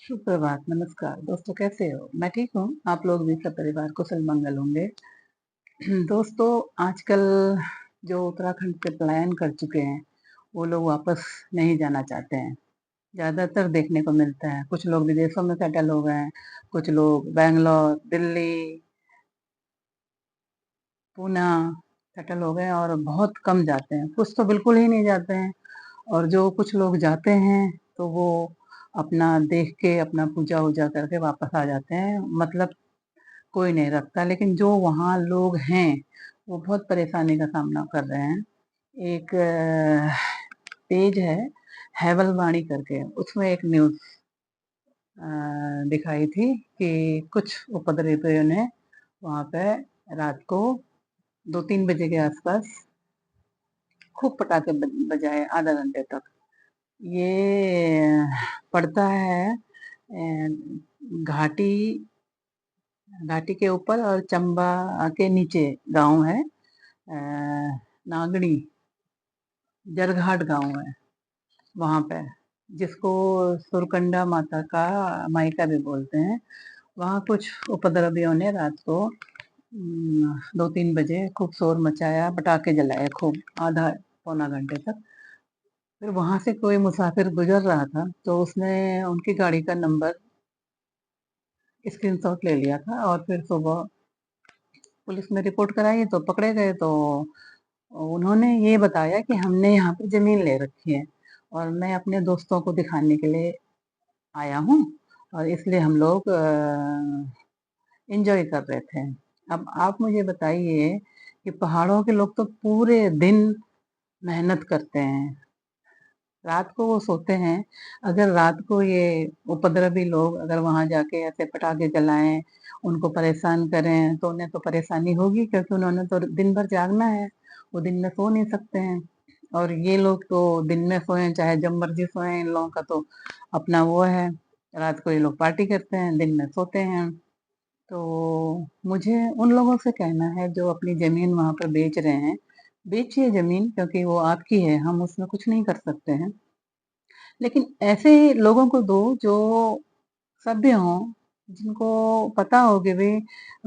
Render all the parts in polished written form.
सुप्रभात, नमस्कार। दोस्तों कैसे हो? मैं ठीक हूँ, आप लोग भी सब परिवार कुशल मंगल होंगे। दोस्तों आजकल जो उत्तराखंड से पलायन कर चुके हैं, वो लोग वापस नहीं जाना चाहते हैं। ज़्यादातर देखने को मिलता है, कुछ लोग विदेशों में सेटल हो गए हैं, कुछ लोग बैंगलोर, दिल्ली, पूना सेटल हो गए हैं और बहुत कम जाते हैं। कुछ तो बिल्कुल ही नहीं जाते हैं और जो कुछ लोग जाते हैं, तो वो अपना देख के, अपना पूजा-वूजा करके वापस आ जाते हैं। मतलब कोई नहीं रखता, लेकिन जो वहाँ लोग हैं, वो बहुत परेशानी का सामना कर रहे हैं। एक पेज है हैवलवाणी करके, उसमें एक न्यूज़ दिखाई थी कि कुछ उपद्रवियों ने वहाँ पे रात को 2-3 बजे के आसपास खूब पटाखे बजाए आधा घंटे तक। ये पड़ता है घाटी घाटी के ऊपर और चंबा के नीचे गाँव है। नागड़ी जरघाट गाँव है वहाँ पे, जिसको सुरकंडा माता का मायका भी बोलते हैं। वहाँ कुछ उपद्रवियों ने रात को 2-3 बजे खूब शोर मचाया, पटाखे जलाए खूब आधा पौना घंटे तक। फिर वहाँ से कोई मुसाफिर गुजर रहा था, तो उसने उनकी गाड़ी का नंबर स्क्रीनशॉट ले लिया था और फिर सुबह पुलिस में रिपोर्ट कराई तो पकड़े गए। तो उन्होंने ये बताया कि हमने यहाँ पे ज़मीन ले रखी है और मैं अपने दोस्तों को दिखाने के लिए आया हूँ और इसलिए हम लोग एन्जॉय कर रहे थे। अब आप मुझे बताइए कि पहाड़ों के लोग तो पूरे दिन मेहनत करते हैं, रात को वो सोते हैं। अगर रात को ये उपद्रवी लोग अगर वहाँ जाके ऐसे पटाखे जलाएँ, उनको परेशान करें, तो उन्हें तो परेशानी होगी क्योंकि उन्होंने तो दिन भर जागना है, वो दिन में सो नहीं सकते हैं। और ये लोग तो दिन में सोएँ चाहे जब मर्ज़ी सोएँ, इन लोगों का तो अपना वो है, रात को ये लोग पार्टी करते हैं, दिन में सोते हैं। तो मुझे उन लोगों से कहना है जो अपनी ज़मीन वहाँ पर बेच रहे हैं, बेचिए ज़मीन क्योंकि वो आपकी है, हम उसमें कुछ नहीं कर सकते हैं। लेकिन ऐसे लोगों को दो जो सभ्य हों, जिनको पता हो कि भई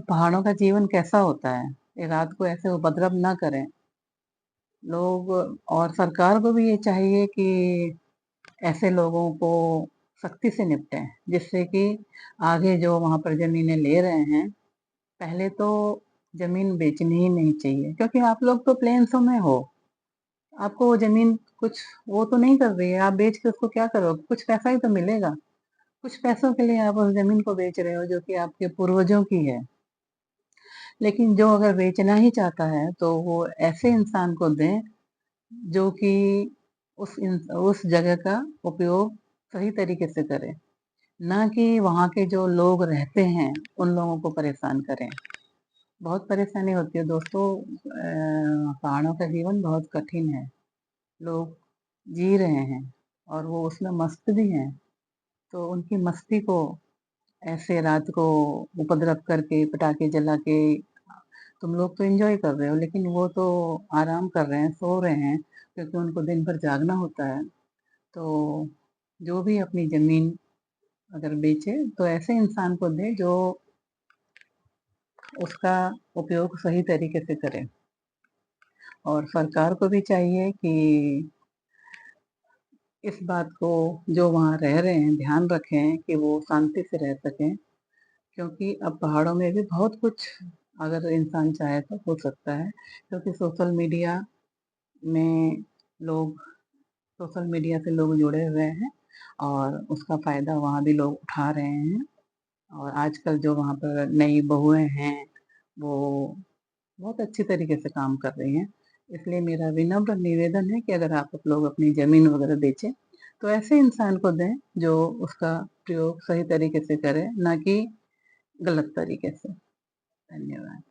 पहाड़ों का जीवन कैसा होता है, ये रात को ऐसे उपद्रव ना करें। लोग और सरकार को भी ये चाहिए कि ऐसे लोगों को सख्ती से निपटें, जिससे कि आगे जो वहाँ पर ज़मीनें ले रहे हैं, पहले तो ज़मीन बेचनी ही नहीं चाहिए क्योंकि आप लोग तो प्लेन्सों में हो। आपको वो ज़मीन कुछ वो तो नहीं कर रही है, आप बेच के उसको क्या करोगे? कुछ पैसा ही तो मिलेगा। कुछ पैसों के लिए आप उस ज़मीन को बेच रहे हो जो कि आपके पूर्वजों की है। लेकिन जो अगर बेचना ही चाहता है तो वो ऐसे इंसान को दें जो कि उस जगह का उपयोग सही तरीके से करे, ना कि वहाँ के जो लोग रहते हैं उन लोगों को परेशान करें। बहुत परेशानी होती है दोस्तों। पहाड़ों का जीवन बहुत कठिन है। लोग जी रहे हैं और वो उसमें मस्त भी हैं, तो उनकी मस्ती को ऐसे रात को उपद्रव करके, पटाखे जला के तुम लोग तो एन्जॉय कर रहे हो, लेकिन वो तो आराम कर रहे हैं, सो रहे हैं क्योंकि उनको दिन भर जागना होता है। तो जो भी अपनी ज़मीन अगर बेचे, तो ऐसे इंसान को दे जो उसका उपयोग सही तरीके से करे। और सरकार को भी चाहिए कि इस बात को जो वहाँ रह रहे हैं ध्यान रखें कि वो शांति से रह सकें, क्योंकि अब पहाड़ों में भी बहुत कुछ अगर इंसान चाहे तो हो सकता है, क्योंकि में लोग सोशल मीडिया से लोग जुड़े हुए हैं और उसका फ़ायदा वहाँ भी लोग उठा रहे हैं। और आजकल जो वहाँ पर नई बहुएँ हैं, वो बहुत अच्छी तरीके से काम कर रही हैं। इसलिए मेरा विनम्र निवेदन है कि अगर आप लोग अपनी ज़मीन वग़ैरह बेचें, तो ऐसे इंसान को दें जो उसका प्रयोग सही तरीके से करे, ना कि गलत तरीके से। धन्यवाद।